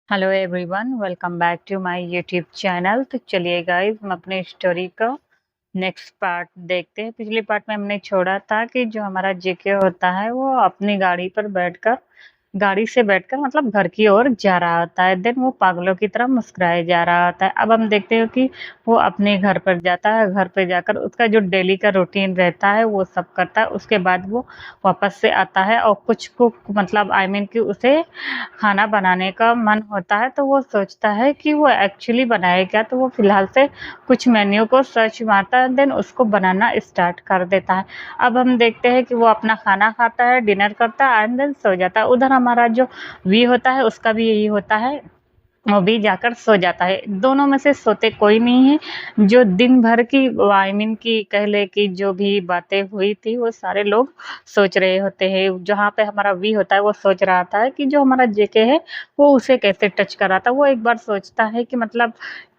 Hello everyone, welcome back to my YouTube channel. तो चलिए guys, हम अपने स्टोरी का नेक्स्ट पार्ट देखते हैं। पिछले पार्ट में हमने छोड़ा था कि जो हमारा जेके होता है वो अपनी गाड़ी से बैठकर मतलब घर की ओर जा रहा होता है। देन वो पागलों की तरह मुस्कुराए जा रहा होता है। अब हम देखते हैं कि वो अपने घर पर जाता है। घर पे जाकर उसका जो डेली का रूटीन रहता है वो सब करता है। उसके बाद वो वापस से आता है और कुछ कुक मतलब आई मीन कि उसे खाना बनाने का मन होता है। तो वो सोचता है कि वो एक्चुअली बनाए क्या। तो वो फिलहाल से कुछ मेन्यू को सर्च मारता है, देन उसको बनाना स्टार्ट कर देता है। अब हम देखते हैं कि वो अपना खाना खाता है, डिनर करता है एंड देन सो जाता है। उधर हमारा जो वी होता है उसका भी यही होता है, वो भी जाकर सो जाता है। दोनों में से सोते कोई नहीं है। जो दिन भर की आई मीन की कह ले कि जो भी बातें हुई थी वो सारे लोग सोच रहे होते हैं। जहाँ पे हमारा वी होता है वो सोच रहा था कि जो हमारा जेके है वो उसे कैसे टच कर रहा था। वो एक बार सोचता है कि मतलब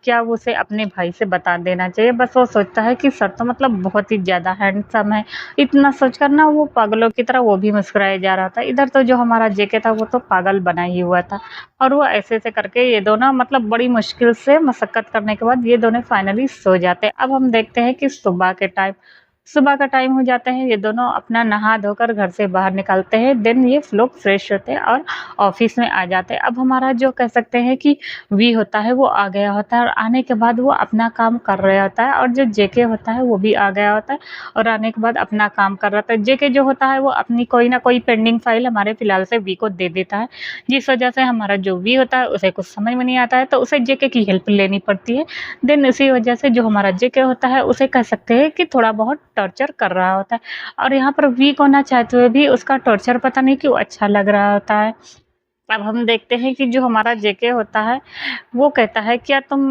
क्या वो उसे अपने भाई से बता देना चाहिए। बस वो सोचता है कि सर तो मतलब बहुत ही ज़्यादा हैंडसम है। इतना सोचकर ना वो पागलों की तरह वो भी मुस्कुराया जा रहा था। इधर तो जो हमारा जेके था वो तो पागल बना ही हुआ था। और वो ऐसे-ऐसे करके ये दोनों मतलब बड़ी मुश्किल से मशक्कत करने के बाद ये दोनों फाइनली सो जाते हैं। अब हम देखते हैं कि सुबह का टाइम हो जाता है। ये दोनों अपना नहा धोकर घर से बाहर निकलते हैं। देन ये लोग फ्रेश होते हैं और ऑफिस में आ जाते हैं। अब हमारा जो कह सकते हैं कि वी होता है वो आ गया होता है और आने के बाद वो अपना काम कर रहा होता है और जो जेके होता है वो भी आ गया होता है और आने के बाद अपना काम कर रहा था। जेके जो होता है वो अपनी कोई ना कोई पेंडिंग फाइल हमारे फिलहाल से वी को दे देता है, जिस वजह से हमारा जो वी होता है उसे कुछ समझ में नहीं आता है तो उसे जेके की हेल्प लेनी पड़ती है। देन इसी वजह से जो हमारा जेके होता है उसे कह सकते हैं कि थोड़ा बहुत टॉर्चर कर रहा होता है और यहाँ पर वी को ना चाहते हुए भी उसका टॉर्चर पता नहीं क्यों अच्छा लग रहा होता है। अब हम देखते हैं कि जो हमारा जेके होता है वो कहता है क्या तुम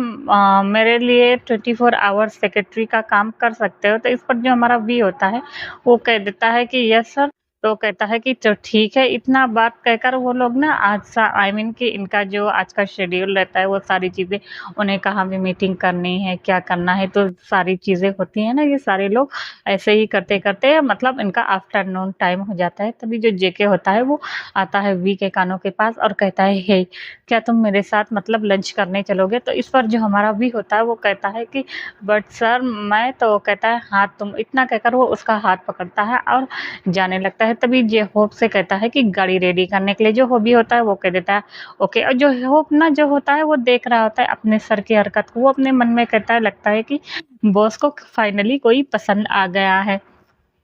मेरे लिए 24 आवर्स सेक्रेटरी का काम कर सकते हो। तो इस पर जो हमारा वी होता है वो कह देता है कि यस सर। तो कहता है कि तो ठीक है। इतना बात कहकर वो लोग ना आज आई मीन कि इनका जो आज का शेड्यूल रहता है वो सारी चीज़ें उन्हें कहाँ भी मीटिंग करनी है, क्या करना है, तो सारी चीज़ें होती हैं ना, ये सारे लोग ऐसे ही करते करते मतलब इनका आफ्टरनून टाइम हो जाता है। तभी जो जेके होता है वो आता है वी के कानों के पास और कहता है हे, क्या तुम मेरे साथ मतलब लंच करने चलोगे। तो इस पर जो हमारा वी होता है वो कहता है कि बट सर मैं तो कहता है हाँ तुम। इतना कहकर वो उसका हाथ पकड़ता है और जाने लगता है। तभी जे होप से कहता है कि गाड़ी रेडी करने के लिए। जो हॉबी होता है वो कह देता है ओके। और जो होप ना जो होता है वो देख रहा होता है अपने सर की हरकत को। वो अपने मन में कहता है लगता है कि बॉस को फाइनली कोई पसंद आ गया है।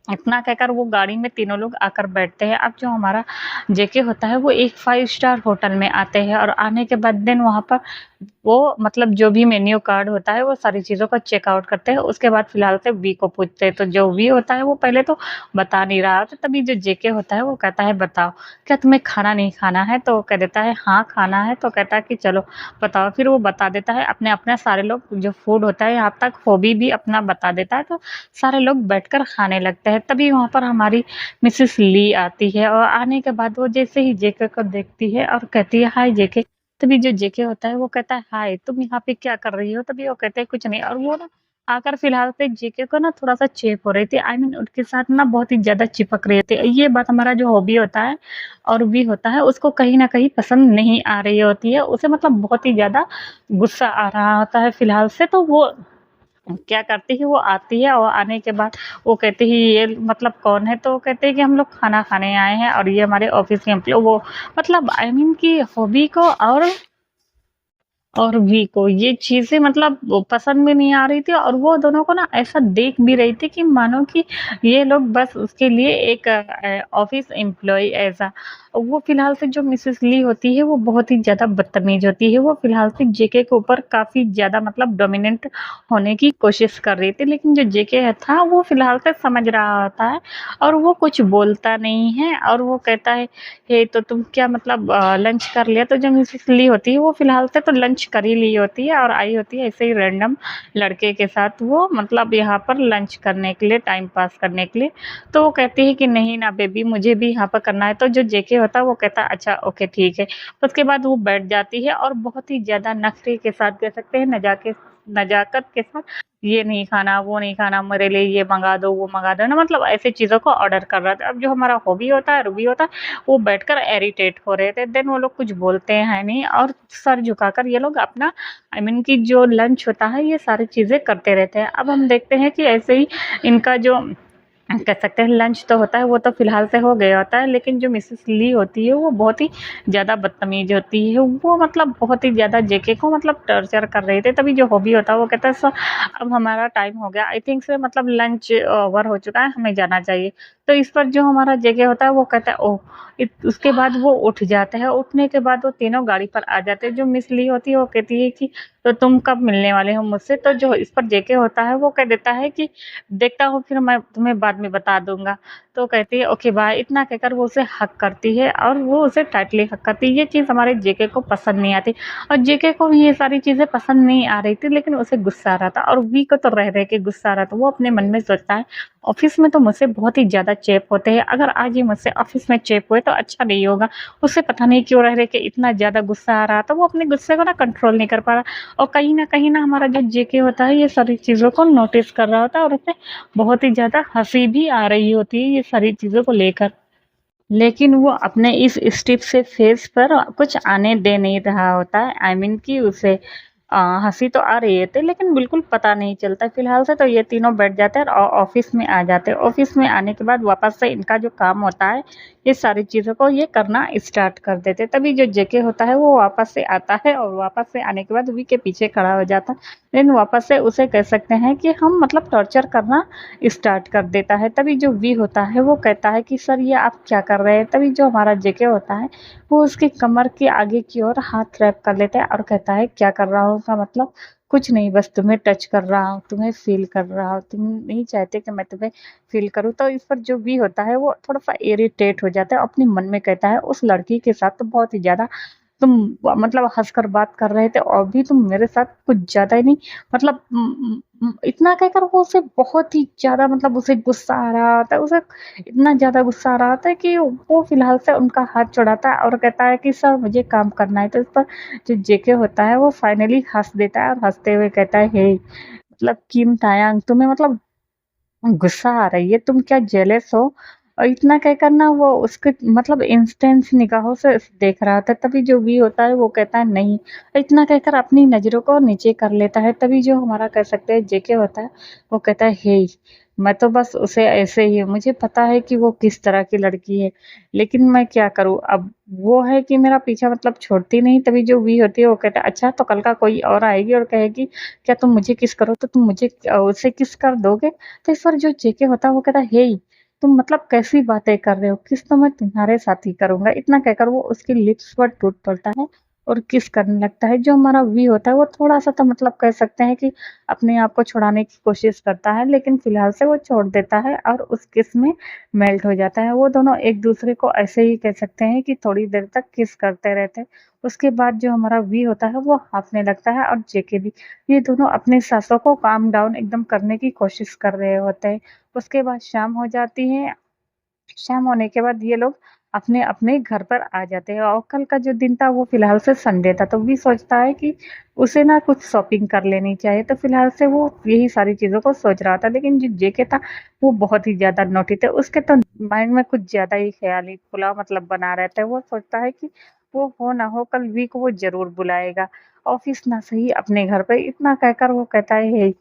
इतना कहकर वो गाड़ी में तीनों लोग आकर बैठते हैं। अब जो हमारा जेके होता है वो एक 5 स्टार होटल में आते हैं और आने के बाद देन वहाँ पर वो मतलब जो भी मेन्यू कार्ड होता है वो सारी चीज़ों का चेकआउट करते हैं। उसके बाद फिलहाल से वी को पूछते हैं। तो जो वी होता है वो पहले तो बता नहीं रहा था। तभी जो जेके होता है वो कहता है बताओ क्या तुम्हें खाना नहीं खाना है। तो कह देता है हाँ खाना है। तो कहता है कि चलो बताओ। फिर वो बता देता है अपने अपने सारे लोग जो फूड होता है यहाँ तक हॉबी भी अपना बता देता है। तो सारे लोग बैठकर खाने लगते हैं। तभी वहाँ पर हमारी मिसेस ली आती है और आने के बाद वो जैसे ही जेके को देखती है और कहती है हाय जेके। तभी जो जेके होता है वो कहता है हाय तुम यहाँ पे क्या कर रही हो। तभी वो कहते हैं कुछ नहीं। और वो ना आकर फिलहाल से जेके को ना थोड़ा सा चेप हो रही थी, आई मीन उनके साथ ना बहुत ही ज्यादा चिपक रही थी। ये बात हमारा जो हॉबी होता है और भी होता है उसको कहीं ना कहीं पसंद नहीं आ रही होती है। उसे मतलब बहुत ही ज्यादा गुस्सा आ रहा होता है फिलहाल से। तो वो क्या करती है वो आती है और आने के बाद वो कहती है ये मतलब कौन है। तो वो कहते हैं कि हम लोग खाना खाने आए हैं और ये हमारे ऑफिस के एम्प्लॉय। वो मतलब आई मीन की हॉबी को और वी को ये चीज़ें मतलब वो पसंद भी नहीं आ रही थी और वो दोनों को ना ऐसा देख भी रही थी कि मानो कि ये लोग बस उसके लिए एक ऑफिस एम्प्लॉय ऐसा। वो फिलहाल से जो मिसेस ली होती है वो बहुत ही ज़्यादा बदतमीज होती है। वो फिलहाल से जेके के ऊपर काफ़ी ज़्यादा मतलब डोमिनेंट होने की कोशिश कर रही थी, लेकिन जो जेके है था वो फिलहाल से समझ रहा होता है और वो कुछ बोलता नहीं है। और वो कहता है हे तो तुम क्या मतलब लंच कर लिया। तो जो मिसेस ली होती है वो फिलहाल से तो लंच कर ही ली होती है और आई होती है ऐसे ही रैंडम लड़के के साथ वो मतलब यहाँ पर लंच करने के लिए टाइम पास करने के लिए। तो वो कहती है कि नहीं ना बेबी मुझे भी यहाँ पर करना है। तो जो जेके होता है वो कहता है अच्छा ओके ठीक है। उसके बाद वो बैठ जाती है और बहुत ही ज़्यादा नखरे के साथ कह सकते हैं नजाकत के साथ ये नहीं खाना, वो नहीं खाना, मेरे लिए ये मँगा दो, वो मँगा दो ना, मतलब ऐसी चीज़ों को ऑर्डर कर रहा था। अब जो हमारा हॉबी होता है, रूबी होता है, वो बैठकर इरिटेट हो रहे थे। देन वो लोग कुछ बोलते हैं नहीं और सर झुकाकर ये लोग अपना आई मीन कि जो लंच होता है, ये सारी चीज़ें करते रहते हैं। अब हम देखते हैं कि ऐसे ही इनका जो कह सकते हैं लंच तो होता है, वो तो फ़िलहाल से हो गया होता है, लेकिन जो मिसेस ली होती है, वो बहुत ही ज़्यादा बदतमीज़ होती है। वो मतलब बहुत ही ज़्यादा जेके को मतलब टॉर्चर कर रहे थे। तभी जो हॉबी होता है, वो कहता है सर अब हमारा टाइम हो गया, आई थिंक से मतलब लंच ओवर हो चुका है, हमें जाना चाहिए। तो इस पर जो हमारा जेके होता है, वो कहता है ओह! उसके बाद वो उठ जाते हैं, उठने के बाद वो तीनों गाड़ी पर आ जाते हैं। जो मिस ली होती है, वो कहती है कि तो तुम कब मिलने वाले हो मुझसे? तो जो इस पर जेके होता है, वो कह देता है कि देखता हूँ फिर मैं तुम्हें बाद में बता दूँगा। तो कहती है ओके बाय, इतना कहकर वो उसे हग करती है और वो उसे टाइटली हग करती है। ये चीज़ हमारे जेके को पसंद नहीं आती और जेके को भी ये सारी चीज़ें पसंद नहीं आ रही थी, लेकिन उसे गुस्सा आ रहा था और वी को तो रह के गुस्सा आ रहा था। वो अपने मन में सोचता है ऑफ़िस में तो मुझसे बहुत ही ज़्यादा चेप होते हैं, अगर आज ये मुझसे ऑफ़िस में चेप हुए तो अच्छा नहीं होगा। उसे पता नहीं क्यों रह के इतना ज़्यादा गुस्सा आ रहा था, वो अपने गुस्से को ना कंट्रोल नहीं कर पा रहा और कहीं न हमारा जो जेके होता है, ये सारी चीज़ों को नोटिस कर रहा होता है और उसे बहुत ही ज़्यादा हँसी भी आ रही होती है ये सारी चीज़ों को लेकर। लेकिन वो अपने इस स्टिप से फेस पर कुछ आने दे नहीं रहा होता है। आई मीन कि उसे हँसी तो आ रही होती है लेकिन बिल्कुल पता नहीं चलता। फ़िलहाल से तो ये तीनों बैठ जाते हैं और ऑफ़िस में आ जाते हैं। ऑफ़िस में आने के बाद वापस से इनका जो काम होता है, ये सारी चीज़ों को ये करना स्टार्ट कर देते हैं। तभी जो जेके होता है वो वापस से आता है और वापस से आने के बाद वी के पीछे खड़ा हो जाता है। देन वापस से उसे कह सकते हैं कि हम मतलब टॉर्चर करना स्टार्ट कर देता है। तभी जो वी होता है वो कहता है कि सर ये आप क्या कर रहे हैं? तभी जो हमारा जेके होता है वो उसकी कमर के आगे की ओर हाथ रैप कर लेता है और कहता है क्या कर रहा हूँ का मतलब कुछ नहीं, बस तुम्हें टच कर रहा हूँ, तुम्हें फ़ील कर रहा हूँ, तुम नहीं चाहते कि मैं तुम्हें फ़ील करूँ। तो इस पर जो वी होता है वो थोड़ा-सा इरिटेट हो जाता है, अपने मन में कहता है उस लड़की के साथ तो बहुत ही ज़्यादा तुम मतलब हँसकर बात कर रहे थे और भी तुम मेरे साथ कुछ ज़्यादा ही नहीं मतलब इतना कहकर वो उसे बहुत ही ज़्यादा मतलब उसे गुस्सा आ रहा होता है, उसे इतना ज़्यादा गुस्सा आ रहा होता है कि वो फ़िलहाल से उनका हाथ छुड़ाता है और कहता है कि सर मुझे काम करना है। तो इस पर जो जेके होता है वो फाइनली हँस देता है और हँसते हुए कहता है हे मतलब किम तायांग तुम्हें मतलब गुस्सा आ रही है, तुम क्या जेलस हो? और इतना कहकर ना वो उसके मतलब इंस्टेंस निगाहों से देख रहा था, तभी जो वी होता है वो कहता है नहीं, इतना कहकर अपनी नज़रों को नीचे कर लेता है, तभी जो हमारा कह सकते हैं जेके होता है, वो कहता है हे, मैं तो बस उसे ऐसे ही मुझे पता है कि वो किस तरह की लड़की है, लेकिन मैं क्या करूँ? अब वो है कि मेरा पीछा मतलब छोड़ती नहीं, तभी जो वी होती है वो कहता है अच्छा तो कल का कोई और आएगी और कहेगी क्या तुम मुझे किस करो तो तुम मुझे उसे किस कर दोगे? तो इस पर जो जेके होता है वो कहता है हे तुम मतलब कैसी बातें कर रहे हो? किस तो मैं तुम्हारे साथ ही करूँगा। इतना कहकर वो उसकी लिप्स पर टूट पड़ता है और किस करने लगता है। जो हमारा वी होता है वो थोड़ा-सा तो मतलब कह सकते हैं कि अपने आप को छुड़ाने की कोशिश करता है, लेकिन फ़िलहाल से वो छोड़ देता है और उस किस में मेल्ट हो जाता है। वो दोनों एक-दूसरे को ऐसे ही कह सकते हैं कि थोड़ी देर तक किस करते रहते हैं। उसके बाद जो हमारा वी होता है वो हँसने लगता है और जेके भी। ये दोनों अपनी साँसों को काम डाउन एकदम करने की कोशिश कर रहे होते हैं। उसके बाद शाम हो जाती है, शाम होने के बाद ये लोग अपने-अपने घर पर आ जाते हैं और कल का जो दिन था वो फ़िलहाल से संडे था, तो भी सोचता है कि उसे ना कुछ शॉपिंग कर लेनी चाहिए, तो फ़िलहाल से वो यही सारी चीज़ों को सोच रहा था। लेकिन जो जेके था वो बहुत ही ज़्यादा नॉटी थे, उसके तो माइंड में कुछ ज़्यादा ही ख़याली पुलाव मतलब बना रहता है। वो सोचता है कि वो हो ना हो कल वी को वो ज़रूर बुलाएगा, ऑफ़िस ना सही अपने घर पे, इतना कहकर वो कहता है हे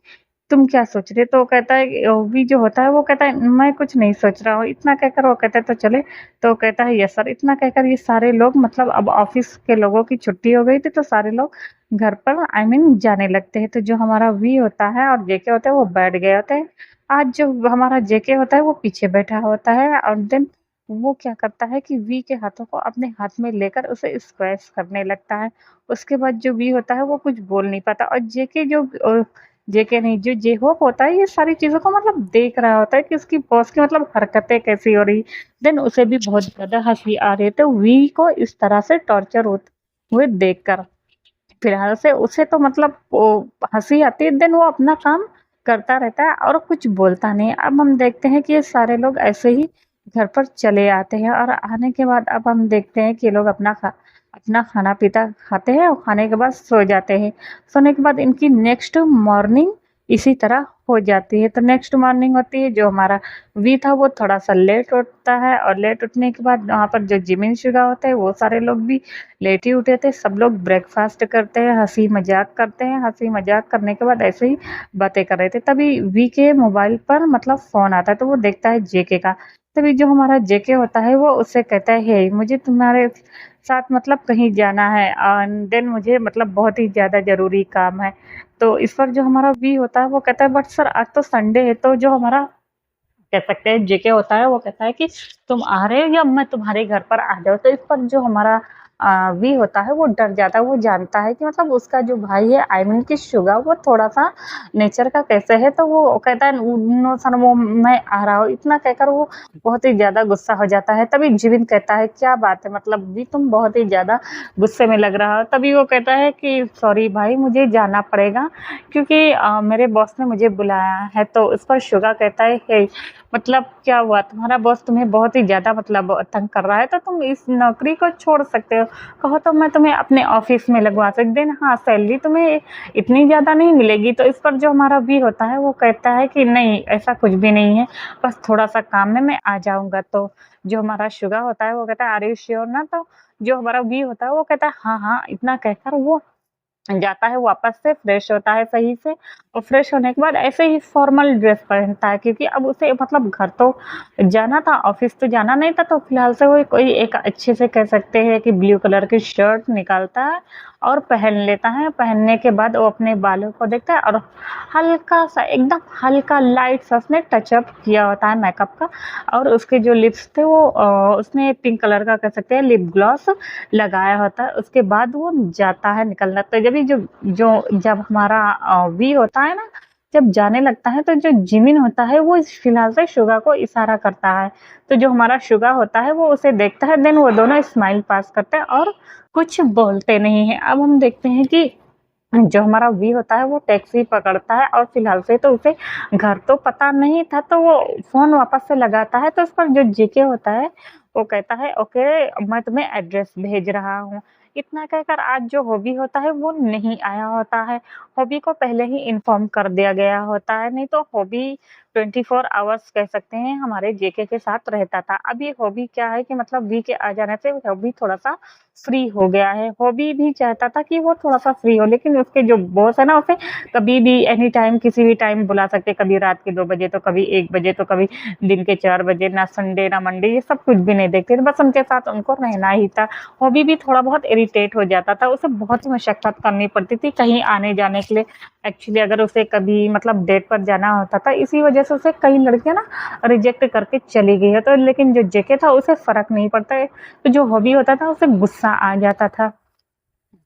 तुम क्या सोच रहे? तो कहता है भी जो होता है वो कहता है मैं कुछ नहीं सोच रहा हूँ, इतना कहकर वो कहता है तो चले? तो कहता है यस सर, इतना कहकर ये सारे लोग मतलब अब ऑफ़िस के लोगों की छुट्टी हो गई थी तो सारे लोग घर पर आई मीन जाने लगते हैं। तो जो हमारा वी होता है और जेके होता है वो बैठ गए होते हैं। आज जो हमारा जेके होता है वो पीछे बैठा होता है और देन वो क्या करता है कि वी के हाथों को अपने हाथ में लेकर उसे स्क्वैश करने लगता है। उसके बाद जो वी होता है वो कुछ बोल नहीं पाता और जेके जो जेके नहीं, जो जे-होप होता है ये सारी चीज़ों को मतलब देख रहा होता है कि उसकी बॉस की मतलब हरकतें कैसी हो रही। देन उसे भी बहुत ज़्यादा हँसी आ रही है, तो वी को इस तरह से टॉर्चर होते हुए देखकर फिलहाल से उसे तो मतलब वो हँसी आती है, देन वो अपना काम करता रहता है और कुछ बोलता नहीं है। अब हम देखते हैं कि ये सारे लोग ऐसे ही घर पर चले आते हैं और आने के बाद अब हम देखते हैं कि ये लोग अपना खाना-पीता खाते हैं और खाने के बाद सो जाते हैं। सोने के बाद इनकी नेक्स्ट मॉर्निंग इसी तरह हो जाती है। तो नेक्स्ट मॉर्निंग होती है, जो हमारा वी था वो थोड़ा-सा लेट उठता है और लेट उठने के बाद वहाँ पर जो जिमिन शुगा होते हैं वो सारे लोग भी लेट ही उठे थे। सब लोग ब्रेकफ़ास्ट करते हैं, हँसी-मज़ाक करते हैं, हँसी-मज़ाक करने के बाद ऐसे ही बातें कर रहे थे। तभी वी के मोबाइल पर मतलब फ़ोन आता है, तो वो देखता है जेके का। तभी जो हमारा जेके होता है वो उससे कहता है, हे मुझे तुम्हारे साथ मतलब कहीं जाना है एंड देन मुझे मतलब बहुत ही ज़्यादा ज़रूरी काम है। तो इस पर जो हमारा वी होता है वो कहता है, बट सर आज तो संडे है। तो जो हमारा कह सकते हैं जेके होता है वो कहता है कि तुम आ रहे हो या मैं तुम्हारे घर पर आ जाऊँ? तो इस पर जो हमारा वी होता है वो डर जाता है। वो जानता है कि मतलब उसका जो भाई है आई मीन कि शुगा वो थोड़ा-सा नेचर का कैसे है, तो वो कहता है नो सर वो मैं आ रहा हूँ। इतना कहकर वो बहुत ही ज़्यादा गुस्सा हो जाता है। तभी जिविन कहता है, क्या बात है मतलब वी तुम बहुत ही ज़्यादा गुस्से में लग रहा हो। तभी वो कहता है कि सॉरी भाई मुझे जाना पड़ेगा क्योंकि मेरे बॉस ने मुझे बुलाया है। तो इस पर शुगा कहता है, हे मतलब क्या हुआ? तुम्हारा बॉस तुम्हें बहुत ही ज़्यादा मतलब तंग कर रहा है, तो तुम इस नौकरी को छोड़ सकते हो। कहो तो मैं तुम्हें अपने ऑफ़िस में लगवा सकती हूँ। हाँ, सैलरी तुम्हें इतनी ज़्यादा नहीं मिलेगी। तो इस पर जो हमारा वी होता है वो कहता है कि नहीं, ऐसा कुछ भी नहीं है, बस थोड़ा-सा काम है, मैं आ जाऊँगा। तो जो हमारा शुगा होता है वो कहता है, आर यू श्योर ना? तो जो हमारा वी होता है वो कहता है, हाँ, हाँ, इतना कहकर वो जाता है, वापस से फ्रेश होता है सही से और फ्रेश होने के बाद ऐसे ही फॉर्मल ड्रेस पहनता है क्योंकि अब उसे मतलब घर तो जाना था, ऑफिस तो जाना नहीं था। तो फिलहाल से वो कोई एक अच्छे से कह सकते हैं कि ब्लू कलर की शर्ट निकालता है और पहन लेता है। पहनने के बाद वो अपने बालों को देखता है और हल्का सा एकदम हल्का लाइट सा उसने टचअप किया होता है मेकअप का और उसके जो लिप्स थे वो उसने पिंक कलर का कह सकते हैं लिप ग्लॉस लगाया होता है। उसके बाद वो जाता है निकलना। तो जब ये जो जो जब हमारा वी होता है ना, जब जाने लगता है तो जो जिमिन होता है वो फिलहाल से शुगा को इशारा करता है। तो जो हमारा शुगा होता है वो उसे देखता है, देन वो दोनों स्माइल पास करते हैं और कुछ बोलते नहीं हैं। अब हम देखते हैं कि जो हमारा वी होता है वो टैक्सी पकड़ता है और फिलहाल से तो उसे घर तो पता नहीं था, तो वो फ़ोन वापस से लगाता है। तो उस पर जो जेके होता है वो कहता है, ओके मैं तुम्हें एड्रेस भेज रहा हूँ। इतना कहकर आज जो हॉबी होता है वो नहीं आया होता है। हॉबी को पहले ही इन्फॉर्म कर दिया गया होता है, नहीं तो हॉबी 24 आवर्स कह सकते हैं हमारे जेके के साथ रहता था। अब ये हॉबी क्या है कि मतलब वी के आ जाने से हॉबी थोड़ा-सा फ्री हो गया है। हॉबी भी चाहता था कि वो थोड़ा-सा फ्री हो, लेकिन उसके जो बॉस है ना उसे कभी भी एनी टाइम किसी भी टाइम बुला सकते हैं, कभी रात के 2 बजे तो कभी 1 बजे तो कभी दिन के 4 बजे, ना संडे ना मंडे ये सब कुछ भी नहीं देखते थे, बस उनके साथ उनको रहना ही था। हॉबी भी थोड़ा बहुत इरिटेट हो जाता था, उसे बहुत मशक्कत करनी पड़ती थी कहीं आने-जाने के लिए। एक्चुअली अगर उसे कभी मतलब डेट पर जाना होता था, इसी वजह से उसे कई लड़कियाँ ना रिजेक्ट करके चली गई है। तो लेकिन जो जेके था उसे फ़र्क नहीं पड़ता है, तो जो हॉबी होता था उसे गुस्सा आ जाता था।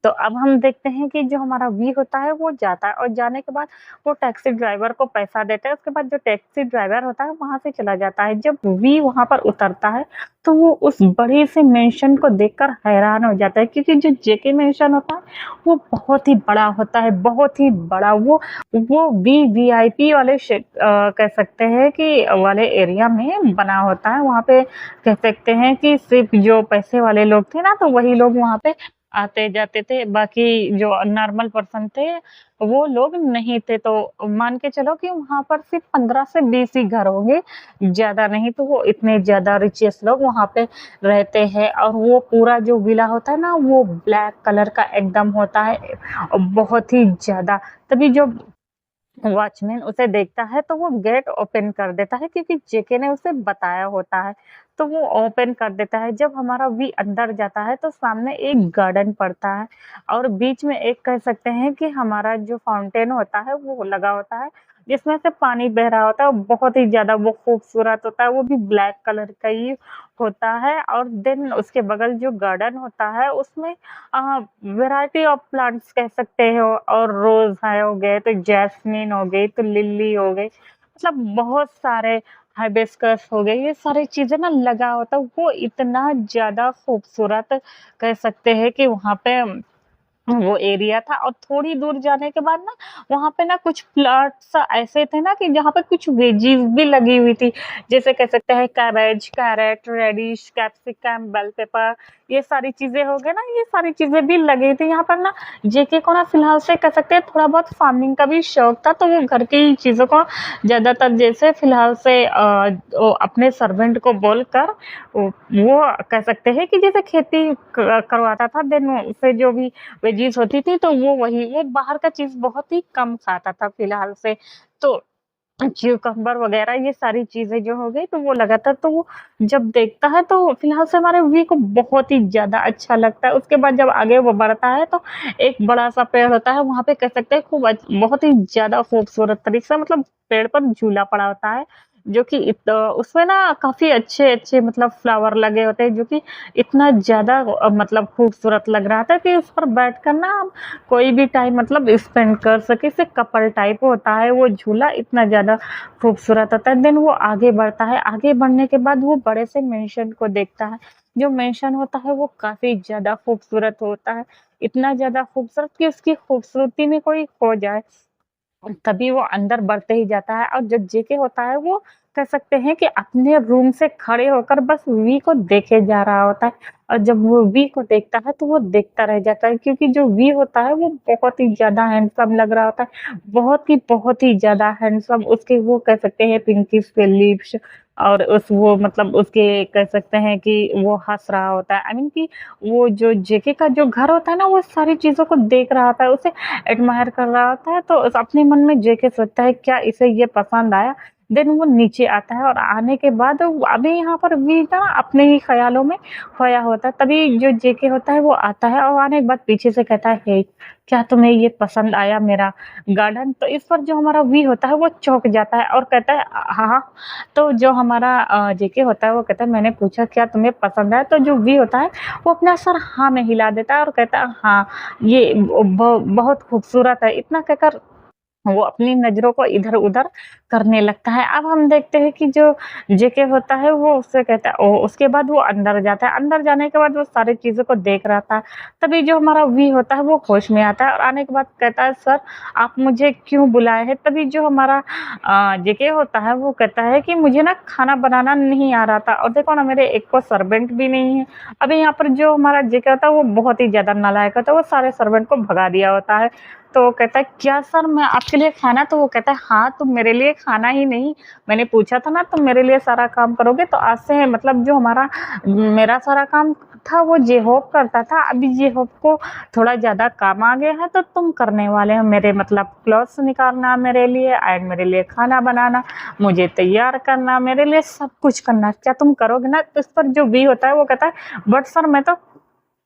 तो अब हम देखते हैं कि जो हमारा वी होता है वो जाता है और जाने के बाद वो टैक्सी ड्राइवर को पैसा देता है। उसके बाद जो टैक्सी ड्राइवर होता है वहाँ से चला जाता है। जब वी वहाँ पर उतरता है तो वो उस बड़े से मेंशन को देखकर हैरान हो जाता है क्योंकि जो जेके मेंशन होता है वो बहुत ही बड़ा होता है, बहुत ही बड़ा। वो वीवीआईपी वाले कह सकते हैं कि वाले एरिया में बना होता है। वहाँ पे कह सकते हैं कि सिर्फ़ जो पैसे वाले लोग थे ना तो वही लोग वहाँ पे आते-जाते थे, बाकी जो नॉर्मल पर्सन थे, वो लोग नहीं थे। तो मान के चलो कि वहाँ पर सिर्फ़ 15 से 20 ही घर होंगे, ज़्यादा नहीं। तो वो इतने ज़्यादा रिचेस्ट लोग वहाँ पे रहते हैं और वो पूरा जो विला होता है ना, वो ब्लैक कलर का एकदम होता है बहुत ही ज़्यादा। तभी जो वॉचमैन उसे देखता है तो वो गेट ओपन कर देता है क्योंकि जेके ने उसे बताया होता है, तो वो ओपन कर देता है। जब हमारा वी अंदर जाता है तो सामने एक गार्डन पड़ता है और बीच में एक कह सकते हैं कि हमारा जो फाउंटेन होता है वो लगा होता है, जिसमें से पानी बह रहा होता है। बहुत ही ज़्यादा वो खूबसूरत होता है, वो भी ब्लैक कलर का ही होता है और देन उसके बगल जो गार्डन होता है उसमें वैरायटी ऑफ प्लांट्स कह सकते हो और रोज़ है हो गए, तो जैस्मीन हो गई, तो लिली हो गई, मतलब बहुत सारे हाइबिस्कस हो गए, ये सारी चीज़ें ना लगा होता है। वो इतना ज़्यादा खूबसूरत कह सकते हैं कि वहाँ पे वो एरिया था और थोड़ी दूर जाने के बाद ना वहाँ पे ना कुछ प्लॉट्स ऐसे थे ना कि जहाँ पे कुछ वेजीज़ भी लगी हुई थी। जैसे कह सकते हैं cabbage, carrot, radish, capsicum, bell pepper ये सारी चीज़ें हो गए ना, ये सारी चीज़ें भी लगी थी यहाँ पर ना। जेके को ना फिलहाल से कह सकते हैं थोड़ा बहुत फार्मिंग का भी शौक था, तो वो घर की चीज़ों को ज़्यादातर जैसे फिलहाल से वो अपने सर्वेंट को बोलकर वो कह सकते हैं कि जैसे खेती करवाता था, देन उससे जो भी वेजीज होती थी तो वो बाहर का चीज़ बहुत ही कम खाता था फिलहाल से। तो क्यूकम्बर वगैरह ये सारी चीज़ें जो हो गई तो वो लगातार तो वो जब देखता है तो फिलहाल से हमारे वी को बहुत ही ज़्यादा अच्छा लगता है। उसके बाद जब आगे वो बढ़ता है तो एक बड़ा-सा पेड़ होता है, वहाँ पे कह सकते हैं खूब बहुत ही ज़्यादा खूबसूरत तरीके से मतलब पेड़ पर झूला पड़ा होता है, जो कि उसमें ना काफ़ी अच्छे-अच्छे मतलब फ्लावर लगे होते हैं, जो कि इतना ज़्यादा मतलब खूबसूरत लग रहा था कि उस पर बैठकर ना हम कोई भी टाइम मतलब स्पेंड कर सके। जैसे कपल टाइप होता है वो झूला, इतना ज़्यादा खूबसूरत होता है। देन वो आगे बढ़ता है, आगे बढ़ने के बाद वो बड़े से मेंशन को देखता है। जो मेंशन होता है वो काफ़ी ज़्यादा खूबसूरत होता है, इतना ज़्यादा खूबसूरत कि उसकी खूबसूरती में कोई खो जाए। तभी वो अंदर बढ़ते ही जाता है और जो जेके होता है वो कह सकते हैं कि अपने रूम से खड़े होकर बस वी को देखे जा रहा होता है। और जब वो वी को देखता है तो वो देखता रह जाता है, क्योंकि जो वी होता है वो बहुत ही ज़्यादा हैंडसम लग रहा होता है। बहुत ही ज़्यादा हैंडसम, उसके वो कह सकते हैं पिंकिश के लिप्स, और उस वो मतलब उसके कह सकते हैं कि वो हँस रहा होता है। आई मीन कि वो जो जेके का जो घर होता है ना, वो सारी चीज़ों को देख रहा होता है, उसे एडमायर कर रहा होता है, तो अपने मन में जेके सोचता है क्या इसे ये पसंद आया। देन वो नीचे आता है और आने के बाद अभी यहाँ पर भी ना अपने ही ख्यालों में खोया होता है। तभी जो जेके होता है वो आता है और आने के बाद पीछे से कहता है, हे क्या तुम्हें ये पसंद आया मेरा गार्डन? तो इस पर जो हमारा वी होता है वो चौंक जाता है और कहता है हाँ हाँ। तो जो हमारा जेके होता है वो कहता है मैंने पूछा क्या तुम्हें पसंद आया? तो जो वी होता है वो अपना सर हाँ में हिला देता है और कहता है हाँ, ये बहुत खूबसूरत है। इतना कहकर वो अपनी नज़रों को इधर-उधर करने लगता है। अब हम देखते हैं कि जो जेके होता है वो उससे कहता है उसके बाद वो अंदर जाता है। अंदर जाने के बाद वो सारी चीज़ों को देख रहा था। तभी जो हमारा वी होता है वो होश में आता है और आने के बाद कहता है सर आप मुझे क्यों बुलाए हैं? तभी जो हमारा जेके होता है वो कहता है कि मुझे ना खाना बनाना नहीं आ रहा था और देखो ना मेरे एक को सर्वेंट भी नहीं है। अभी यहाँ पर जो हमारा जेके होता है वो बहुत ही ज़्यादा नालायक होता है, वो सारे सर्वेंट को भगा दिया होता है। तो वो कहता है, "क्या सर मैं आपके लिए खाना?" तो वो कहता है, "हाँ, तुम मेरे लिए खाना ही नहीं, मैंने पूछा था ना तुम मेरे लिए सारा काम करोगे, तो आज से मतलब जो हमारा मेरा सारा काम था वो जे-होप करता था, अभी जे-होप को थोड़ा ज़्यादा काम आ गया है तो तुम करने वाले हो मेरे मतलब क्लॉथ्स निकालना मेरे लिए एंड मेरे लिए खाना बनाना, मुझे तैयार करना, मेरे लिए सब कुछ करना। क्या तुम करोगे ना?" तो इस पर जो बी होता है वो कहता है, "बट सर मैं तो"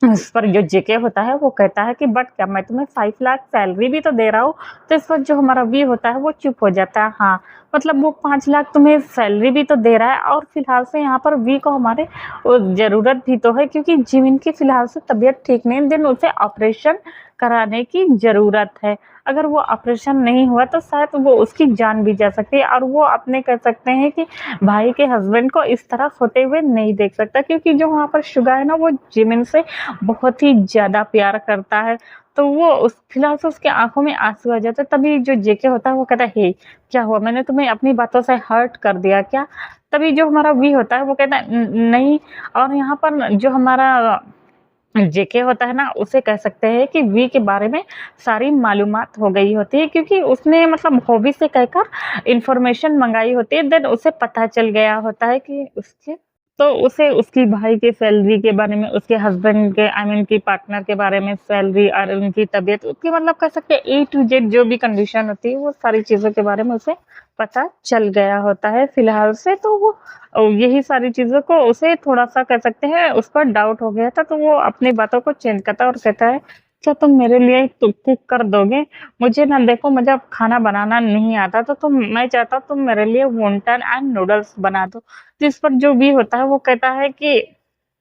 इस पर जो जेके होता है वो कहता है कि बट क्या मैं तुम्हें 5 लाख सैलरी भी तो दे रहा हूँ। तो इस पर जो हमारा वी होता है वो चुप हो जाता है। हाँ, मतलब वो 5 लाख तुम्हें सैलरी भी तो दे रहा है और फिलहाल से यहाँ पर वी को हमारे ज़रूरत भी तो है, क्योंकि जिमिन की फिलहाल से तबीयत ठीक नहीं है, देन उसे ऑपरेशन कराने की ज़रूरत है। अगर वो ऑपरेशन नहीं हुआ तो शायद वो उसकी जान भी जा सकती है और वो अपने कह सकते हैं कि भाई के हस्बैंड को इस तरह खोते हुए नहीं देख सकता, क्योंकि जो वहाँ पर शुगा है ना वो जिमिन से बहुत ही ज़्यादा प्यार करता है। तो वो उस फिलहाल से उसकी आँखों में आँसू आ जाते हैं, तभी जो जेके होता है वो कहता है, "हे! क्या हुआ? मैंने तुम्हें अपनी बातों से हर्ट कर दिया क्या?" तभी जो हमारा वी होता है वो कहता है, नहीं।" और यहाँ पर जो हमारा जेके होता है ना, उसे कह सकते हैं कि वी के बारे में सारी मालूमात हो गई होती है, क्योंकि उसने मतलब हॉबी से कहकर इन्फॉर्मेशन मंगाई होती है, देन उसे पता चल गया होता है कि उसके तो उसे उसकी भाई के सैलरी के बारे में, उसके हस्बैंड के आई मीन कि पार्टनर के बारे में, सैलरी और उनकी तबीयत, उसकी मतलब कह सकते हैं ए टू जेड जो भी कंडीशन होती है, वो सारी चीज़ों के बारे में उसे पता चल गया होता है फिलहाल से। तो वो यही सारी चीज़ों को उसे थोड़ा-सा कह सकते हैं उस पर डाउट हो गया था, तो वो अपनी बातों को चेंज करता है और कहता है, "क्या तुम मेरे लिए कुक कर दोगे? मुझे ना देखो मुझे अब खाना बनाना नहीं आता, तो मैं चाहता हूँ तुम मेरे लिए वॉन्टन एंड नूडल्स बना दो।" जिस पर जो भी होता है वो कहता है कि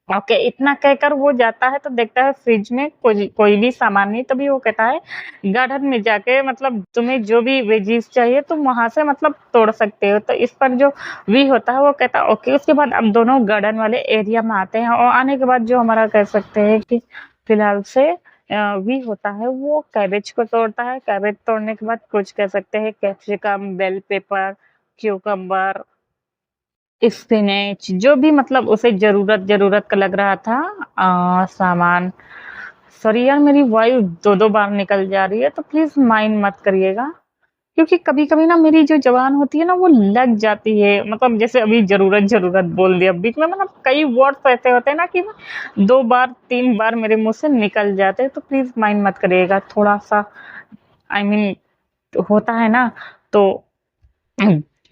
ओके, इतना कहकर वो जाता है तो देखता है फ्रिज में कोई कोई भी सामान नहीं, तभी वो कहता है गार्डन में जाके मतलब तुम्हें जो भी वेजीज़ चाहिए तुम वहाँ से मतलब तोड़ सकते हो। तो इस पर जो वी होता है वो कहता है ओके, उसके बाद अब दोनों गार्डन वाले एरिया में आते हैं और आने के बाद जो हमारा कह सकते हैं कि फिलहाल से वी होता है वो कैबेज को तोड़ता है। कैबेज तोड़ने के बाद कुछ कह सकते हैं capsicum, bell pepper, cucumber spinach जो भी मतलब उसे ज़रूरत का लग रहा था सामान। सॉरी यार मेरी वॉइस 2-2 बार निकल जा रही है तो प्लीज़ माइंड मत करिएगा। क्योंकि कभी-कभी ना मेरी जो ज़ुबान होती है ना वो लग जाती है, मतलब जैसे अभी ज़रूरत बोल दिया बीच में, मतलब कई वर्ड्स ऐसे होते हैं ना कि 2 बार 3 बार मेरे मुँह से निकल जाते हैं, तो प्लीज़ माइंड मत करिएगा थोड़ा-सा। आई मीन होता है ना, तो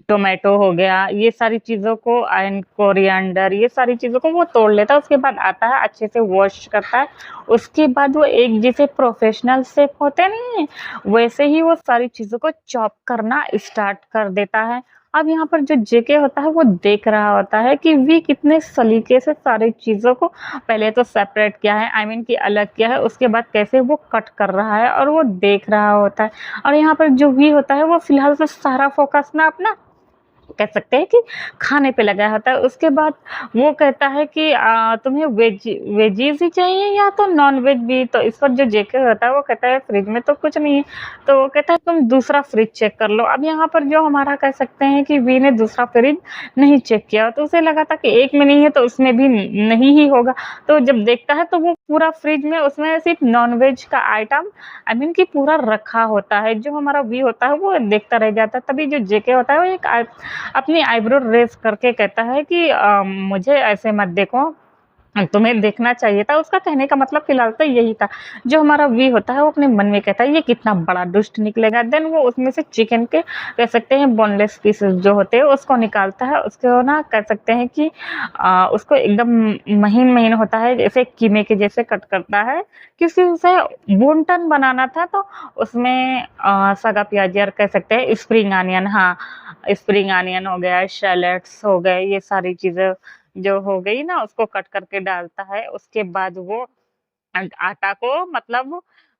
टोमेटो हो गया, ये सारी चीज़ों को एंड कोरिएंडर, ये सारी चीज़ों को वो तोड़ लेता है, उसके बाद आता है अच्छे से वॉश करता है। उसके बाद वो एक जैसे प्रोफेशनल शेफ होते नहीं है, वैसे ही वो सारी चीज़ों को चॉप करना स्टार्ट कर देता है। अब यहाँ पर जो जेके होता है वो देख रहा होता है कि वी कितने सलीके से सारी चीज़ों को पहले तो सेपरेट किया है, आई मीन कि अलग किया है, उसके बाद कैसे वो कट कर रहा है और वो देख रहा होता है। और यहाँ पर जो वी होता है वो फिलहाल तो सारा फोकस ना अपना कह सकते हैं कि खाने पे लगा होता है। उसके बाद वो कहता है कि तुम्हें वेजीज़ ही चाहिए या तो नॉन-वेज भी? तो इस पर जो जेके होता है वो कहता है फ्रिज में तो कुछ नहीं है। तो वो कहता है तुम दूसरा फ्रिज चेक कर लो। अब यहाँ पर जो हमारा कह सकते हैं कि वी ने दूसरा फ्रिज नहीं चेक किया, तो उसे लगा था कि एक में नहीं है तो उसमें भी नहीं ही होगा। तो जब देखता है तो वो पूरा फ्रिज में उसमें सिर्फ़ नॉन-वेज का आइटम आई मीन कि पूरा रखा होता है। जो हमारा वी होता है वो देखता रह जाता है। तभी जो जेके होता है वो एक अपनी आईब्रो रेज़ करके कहता है कि मुझे ऐसे मत देखो, तुम्हें देखना चाहिए था। उसका कहने का मतलब फ़िलहाल तो यही था। जो हमारा वी होता है वो अपने मन में कहता है ये कितना बड़ा दुष्ट निकलेगा। देन वो उसमें से चिकन के कह सकते हैं बोनलेस पीसेस जो होते हैं उसको निकालता है। उसको ना कह सकते हैं कि उसको एकदम महीन-महीन होता है जैसे कीमे के जैसे कट करता है। क्योंकि उसे वोंटन बनाना था तो उसमें सगा प्याज़ और कह सकते हैं स्प्रिंग अनियन, हाँ, स्प्रिंग अनियन हो गया, शैलोट्स हो गए, ये सारी चीज़ें जो हो गई ना उसको कट करके डालता है। उसके बाद वो आटा को मतलब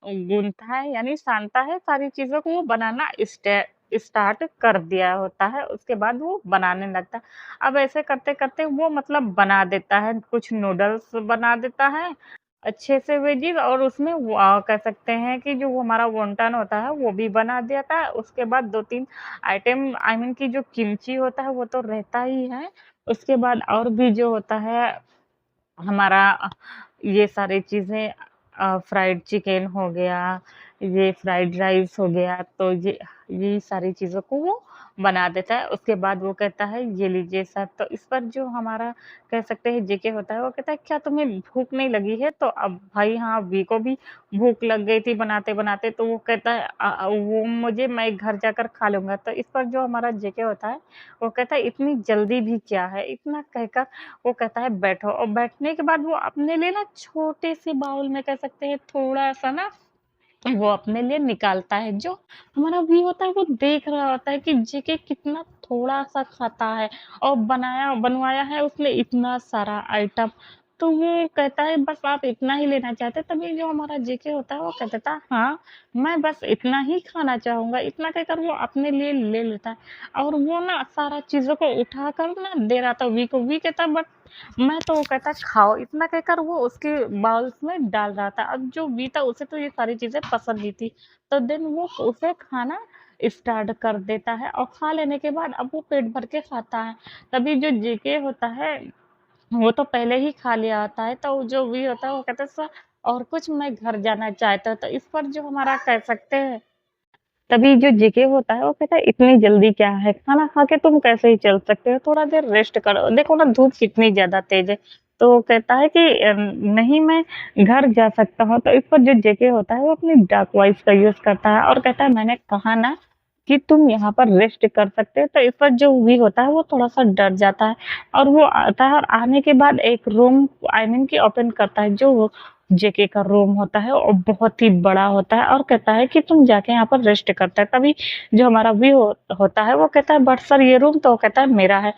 गूँथता है यानी सानता है, सारी चीज़ों को वो बनाना स्टार्ट कर दिया होता है। उसके बाद वो बनाने लगता है। अब ऐसे करते-करते वो मतलब बना देता है, कुछ नूडल्स बना देता है अच्छे से वेजिज़, और उसमें वो कह सकते हैं कि जो वो हमारा वोंटन होता है वो भी बना देता है। उसके बाद 2-3 आइटम आई मीन कि जो किमची होता है वो तो रहता ही है। उसके बाद और भी जो होता है हमारा ये सारी चीज़ें फ्राइड चिकन हो गया, ये फ्राइड राइस हो गया, तो ये सारी चीज़ों को वो बना देता है। उसके बाद वो कहता है ये लीजिए सर, तो इस पर जो हमारा कह सकते हैं जेके होता है वो कहता है क्या तुम्हें भूख नहीं लगी है? तो अब भाई हाँ, वी को भी भूख लग गई थी बनाते-बनाते, तो वो कहता है वो मुझे मैं घर जाकर खा लूँगा। तो इस पर जो हमारा जेके होता है वो कहता है इतनी जल्दी भी क्या है? इतना कहकर वो कहता है बैठो, और बैठने के बाद वो अपने लिए ना छोटे से बाउल में कह सकते हैं थोड़ा-सा ना वो अपने लिए निकालता है। जो हमारा व्यू होता है वो देख रहा होता है कि जेके कितना थोड़ा-सा खाता है और बनवाया है उसने इतना सारा आइटम। तो वो कहता है बस आप इतना ही लेना चाहते हैं, तभी जो हमारा जेके होता है वो कह देता है हाँ, मैं बस इतना ही खाना चाहूँगा। इतना कहकर वो अपने लिए ले लेता है और वो ना सारा चीज़ों को उठाकर ना दे रहा था वी को। वी कहता बट मैं तो वो कहता खाओ, इतना कहकर वो उसके बाउल्स में डाल रहा था। अब जो वी था उसे तो ये सारी चीज़ें पसंद नहीं थी, तो देन वो उसे खाना स्टार्ट कर देता है और खा लेने के बाद अब वो पेट भर के खाता है। तभी जो जेके होता है वो तो पहले ही खा लिया होता है, तो जो वी होता है वो कहता है सर और कुछ मैं घर जाना चाहता हूँ। तो इस पर जो हमारा कह सकते हैं तभी जो जेके होता है वो कहता है इतनी जल्दी क्या है? खाना खा के तुम कैसे ही चल सकते हो? थोड़ा देर रेस्ट करो। देखो ना धूप कितनी ज़्यादा तेज़ है। तो वो कहता है कि नहीं मैं घर जा सकता हूँ। तो इस पर जो जेके होता है वो अपनी डार्क वॉइस का यूज़ करता है और कहता है मैंने कहा ना कि तुम यहाँ पर रेस्ट कर सकते हो। तो इस पर जो वी होता है वो थोड़ा-सा डर जाता है और वो आता है और आने के बाद एक रूम आई मीन कि ओपन करता है जो जेके का रूम होता है और बहुत ही बड़ा होता है और कहता है कि तुम जाके यहाँ पर रेस्ट करता है। तभी जो हमारा वी होता है वो कहता है बट सर ये रूम तो वो कहता है मेरा है।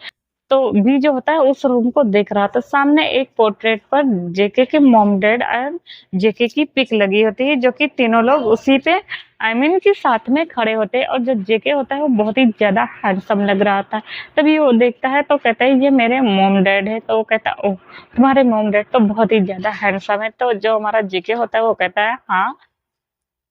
तो वी जो होता है उस रूम को देख रहा था। सामने एक पोर्ट्रेट पर जेके के मॉम डैड एंड जेके की पिक लगी होती है जो कि तीनों लोग उसी पे आई मीन कि साथ में खड़े होते हैं और जो जेके होता है वो बहुत ही ज़्यादा हैंडसम लग रहा था। तभी वो देखता है तो कहता है ये मेरे मॉम डैड है। तो वो कहता है ओह! तुम्हारे मॉम डैड तो बहुत ही ज़्यादा हैंडसम है। तो जो हमारा जेके होता है वो कहता है हाँ,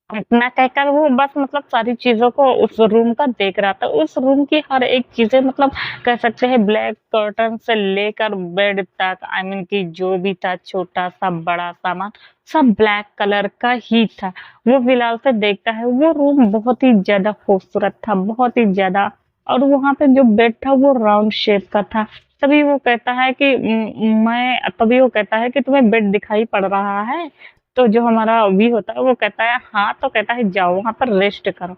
इतना कहकर वो बस मतलब सारी चीज़ों को उस रूम का देख रहा था। उस रूम की हर एक चीज़ें मतलब कह सकते हैं ब्लैक कर्टन से लेकर बेड तक आई मीन कि जो भी था छोटा-सा, बड़ा सामान सब ब्लैक कलर का ही था। वो फिलहाल से देखता है वो रूम बहुत ही ज़्यादा खूबसूरत था, बहुत ही ज़्यादा और वहाँ पे जो बेड था वो राउंड शेप का था। तभी वो कहता है कि तुम्हें बेड दिखाई पड़ रहा है? तो जो हमारा वी होता है वो कहता है हाँ, तो कहता है जाओ वहाँ पर रेस्ट करो।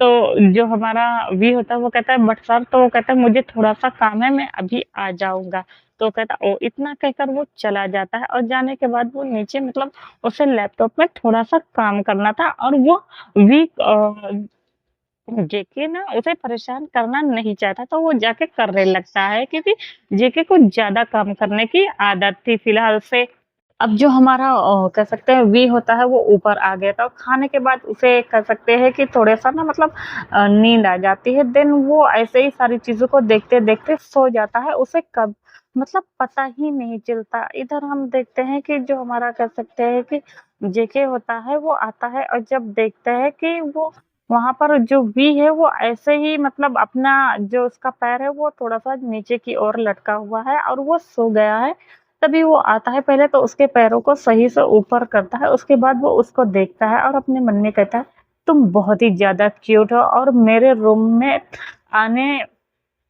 तो जो हमारा वी होता है वो कहता है बट सर तो वो कहता है मुझे थोड़ा-सा काम है मैं अभी आ जाऊँगा। तो कहता ओह! इतना कहकर वो चला जाता है और जाने के बाद वो नीचे मतलब उसे लैपटॉप में थोड़ा-सा काम करना था और वो वी जेके ना उसे परेशान करना नहीं चाहता तो वो जाके करने लगता है क्योंकि जेके को ज़्यादा काम करने की आदत थी फिलहाल से। अब जो हमारा कह सकते हैं वी होता है वो ऊपर आ गया था और खाने के बाद उसे कह सकते हैं कि थोड़ा-सा ना मतलब नींद आ जाती है देन वो ऐसे ही सारी चीज़ों को देखते-देखते सो जाता है। उसे कब मतलब पता ही नहीं चलता। इधर हम देखते हैं कि जो हमारा कह सकते हैं कि जेके होता है वो आता है और जब देखता है कि वो वहाँ पर जो वी है वो ऐसे ही मतलब अपना जो उसका पैर है वो थोड़ा-सा नीचे की ओर लटका हुआ है और वो सो गया है। तभी वो आता है, पहले तो उसके पैरों को सही से ऊपर करता है, उसके बाद वो उसको देखता है और अपने मन में कहता है, "तुम बहुत ही ज़्यादा क्यूट हो और मेरे रूम में आने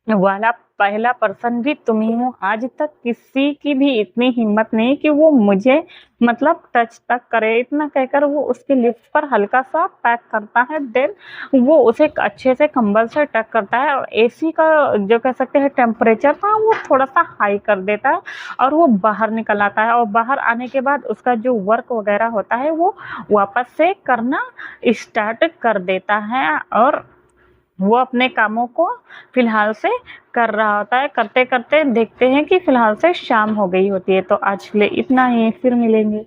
वाला पहला पर्सन भी तुम ही हो। आज तक किसी की भी इतनी हिम्मत नहीं कि वो मुझे मतलब टच तक करे।" इतना कहकर वो उसकी लिप्स पर हल्का-सा पैक करता है, देन वो उसे एक अच्छे से कंबल से टक करता है और एसी का जो कह सकते हैं टेम्परेचर था वो थोड़ा-सा हाई कर देता है और वो बाहर निकल आता है और बाहर आने के बाद उसका जो वर्क वगैरह होता है वो वापस से करना स्टार्ट कर देता है और वो अपने कामों को फिलहाल से कर रहा होता है। करते-करते देखते हैं कि फिलहाल से शाम हो गई होती है। तो आज के लिए इतना ही, फिर मिलेंगे।